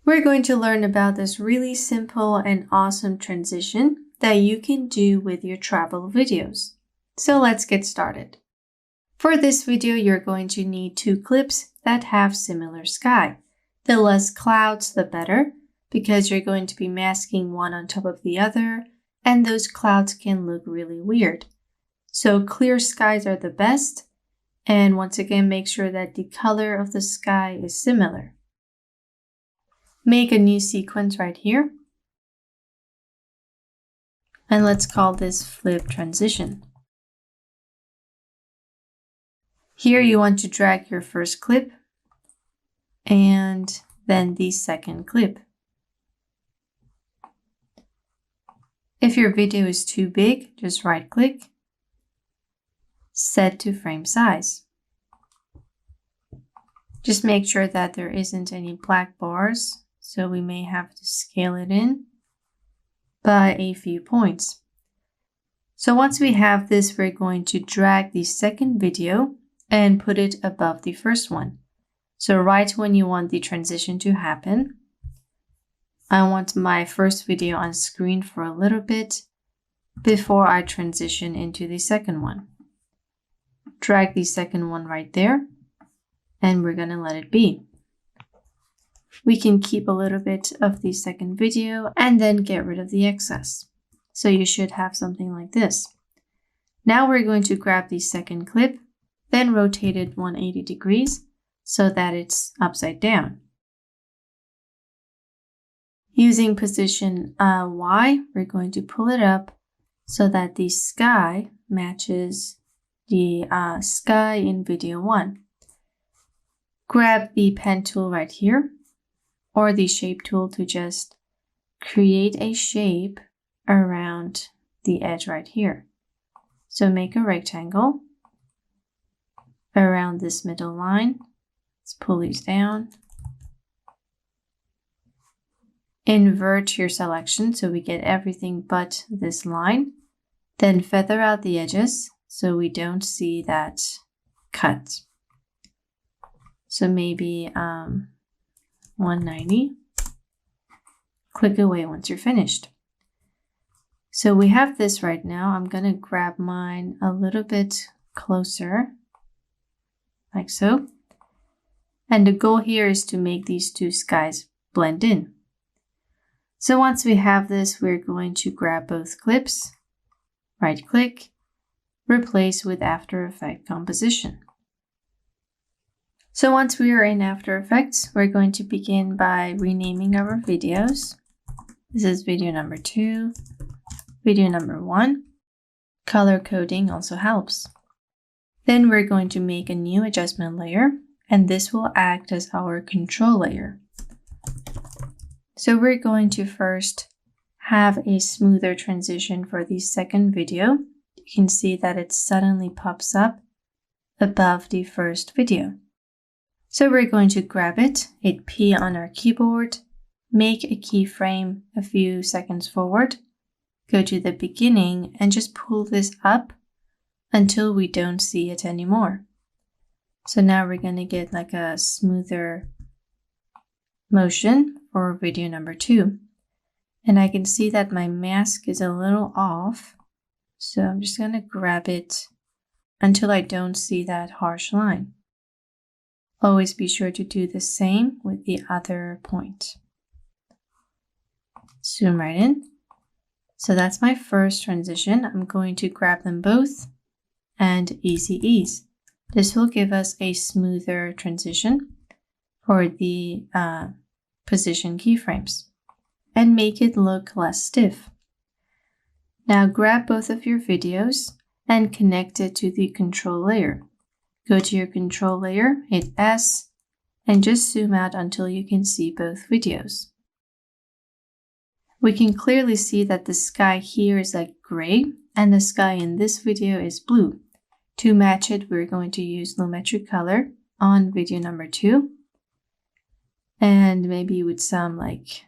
We're going to learn about this really simple and awesome transition that you can do with your travel videos. So let's get started. For this video, you're going to need 2 clips that have similar sky. The less clouds, the better, because you're going to be masking one on top of the other, and those clouds can look really weird. So clear skies are the best, and once again, make sure that the color of the sky is similar. Make a new sequence right here. And let's call this flip transition. Here you want to drag your first clip and then the second clip. If your video is too big, just right click, set to frame size. Just make sure that there isn't any black bars, so we may have to scale it in by a few points. So once we have this, we're going to drag the second video and put it above the first one. So right when you want the transition to happen, I want my first video on screen for a little bit before I transition into the second one. Drag the second one right there, and we're going to let it be. We can keep a little bit of the second video and then get rid of the excess. So you should have something like this. Now we're going to grab the second clip, then rotate it 180 degrees so that it's upside down. Using position Y, we're going to pull it up so that the sky matches the sky in video 1. Grab the pen tool right here, or the shape tool to just create a shape around the edge right here. So make a rectangle around this middle line. Let's pull these down. Invert your selection so we get everything but this line. Then feather out the edges so we don't see that cut. So maybe 190. Click away once you're finished. So we have this right now. I'm going to grab mine a little bit closer, like so. And the goal here is to make these two skies blend in. So once we have this, we're going to grab both clips, right click, replace with After Effects composition. So once we are in After Effects, we're going to begin by renaming our videos. This is video number 2, video number 1. Color coding also helps. Then we're going to make a new adjustment layer, and this will act as our control layer. So we're going to first have a smoother transition for the second video. You can see that it suddenly pops up above the first video. So we're going to grab it, hit P on our keyboard, make a keyframe a few seconds forward, go to the beginning and just pull this up until we don't see it anymore. So now we're going to get like a smoother motion for video number 2. And I can see that my mask is a little off. So I'm just going to grab it until I don't see that harsh line. Always be sure to do the same with the other point. Zoom right in. So that's my first transition. I'm going to grab them both and easy ease. This will give us a smoother transition for the position keyframes and make it look less stiff. Now grab both of your videos and connect it to the control layer. Go to your control layer, hit S, and just zoom out until you can see both videos. We can clearly see that the sky here is like gray and the sky in this video is blue. To match it, we're going to use Lumetri Color on video number 2. And maybe with some like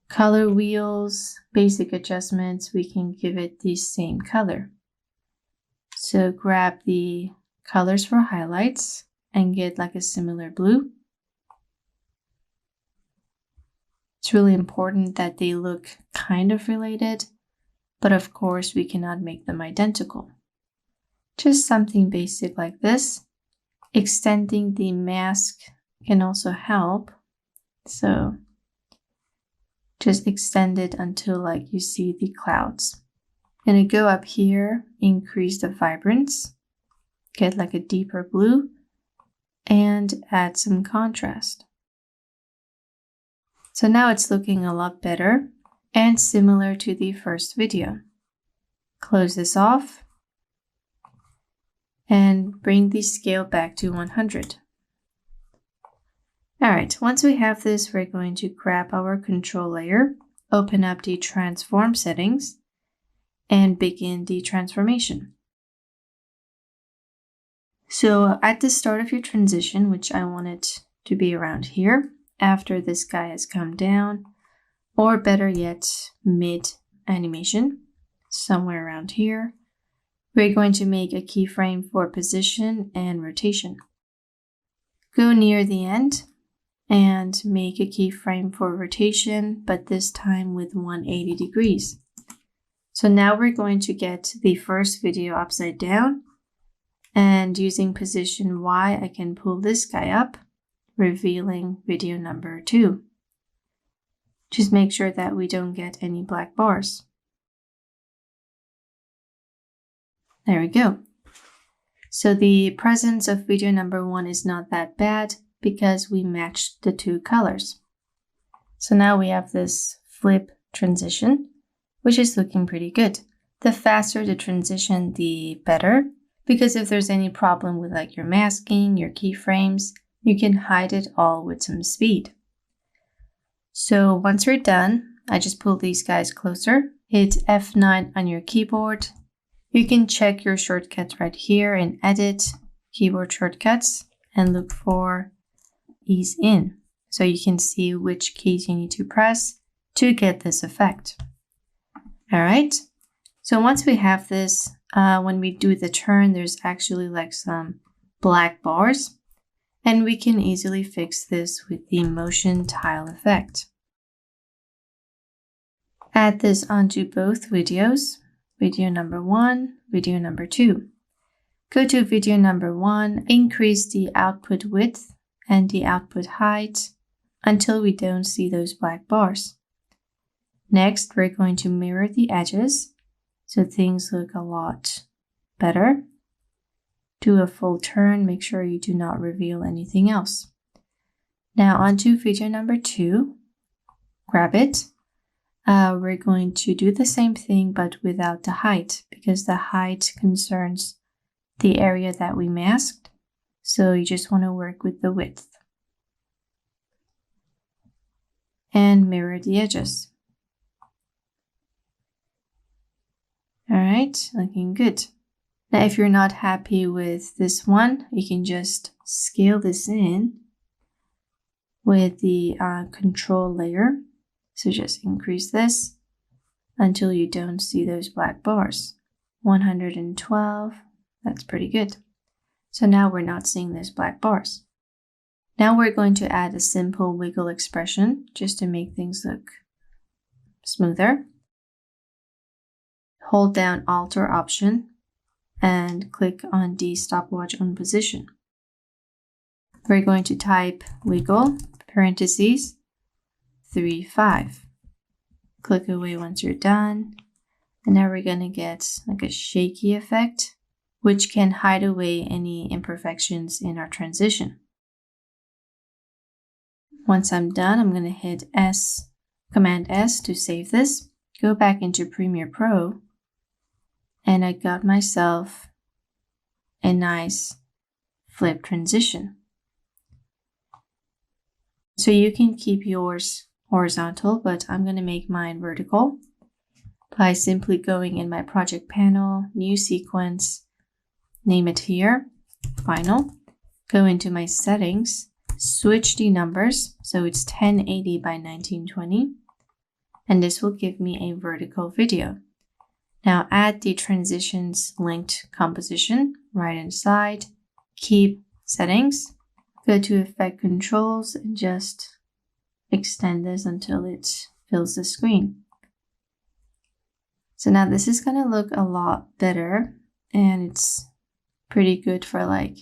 color wheels, basic adjustments, we can give it the same color. So grab the colors for highlights and get like a similar blue. It's really important that they look kind of related, but of course we cannot make them identical. Just something basic like this. Extending the mask can also help. So just extend it until like you see the clouds. I'm gonna go up here, increase the vibrance, get like a deeper blue, and add some contrast. So now it's looking a lot better and similar to the first video. Close this off and bring the scale back to 100. All right, once we have this, we're going to grab our control layer, open up the transform settings, and begin the transformation. So at the start of your transition, which I want it to be around here, after this guy has come down, or better yet, mid animation, somewhere around here, we're going to make a keyframe for position and rotation. Go near the end and make a keyframe for rotation, but this time with 180 degrees. So now we're going to get the first video upside down, and using position Y, I can pull this guy up, revealing video number 2. Just make sure that we don't get any black bars. There we go. So the presence of video number 1 is not that bad because we matched the 2 colors. So now we have this flip transition, which is looking pretty good. The faster the transition, the better, because if there's any problem with like your masking, your keyframes, you can hide it all with some speed. So once we're done, I just pull these guys closer, hit F9 on your keyboard. You can check your shortcuts right here and edit keyboard shortcuts and look for ease in. So you can see which keys you need to press to get this effect. All right. So once we have this, when we do the turn, there's actually like some black bars. And we can easily fix this with the motion tile effect. Add this onto both videos, video number 1, video number 2. Go to video number 1, increase the output width and the output height until we don't see those black bars. Next, we're going to mirror the edges so things look a lot better. Do a full turn, make sure you do not reveal anything else. Now onto video number 2, grab it. We're going to do the same thing but without the height because the height concerns the area that we masked. So you just want to work with the width. And mirror the edges. All right, looking good. Now, if you're not happy with this one, you can just scale this in with the control layer. So just increase this until you don't see those black bars. 112, that's pretty good. So now we're not seeing those black bars. Now we're going to add a simple wiggle expression just to make things look smoother. Hold down Alt or Option and click on the stopwatch on position. We're going to type wiggle, parentheses, 3, 5. Click away once you're done. And now we're going to get like a shaky effect, which can hide away any imperfections in our transition. Once I'm done, I'm going to hit S, Command S to save this. Go back into Premiere Pro. And I got myself a nice flip transition. So you can keep yours horizontal, but I'm going to make mine vertical by simply going in my project panel, new sequence, name it here, final, go into my settings, switch the numbers, so it's 1080 by 1920, and this will give me a vertical video. Now add the transitions linked composition right inside, keep settings, go to effect controls and just extend this until it fills the screen. So now this is going to look a lot better, and it's pretty good for like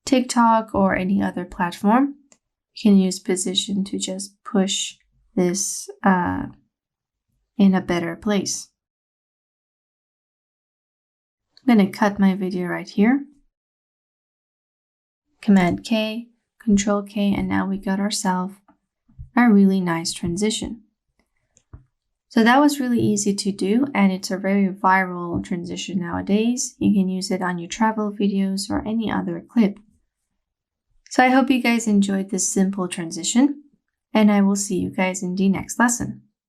TikTok or any other platform. You can use position to just push this in a better place. I'm going to cut my video right here. Command K, Control K, and now we got ourselves a really nice transition. So that was really easy to do, and it's a very viral transition nowadays. You can use it on your travel videos or any other clip. So I hope you guys enjoyed this simple transition, and I will see you guys in the next lesson.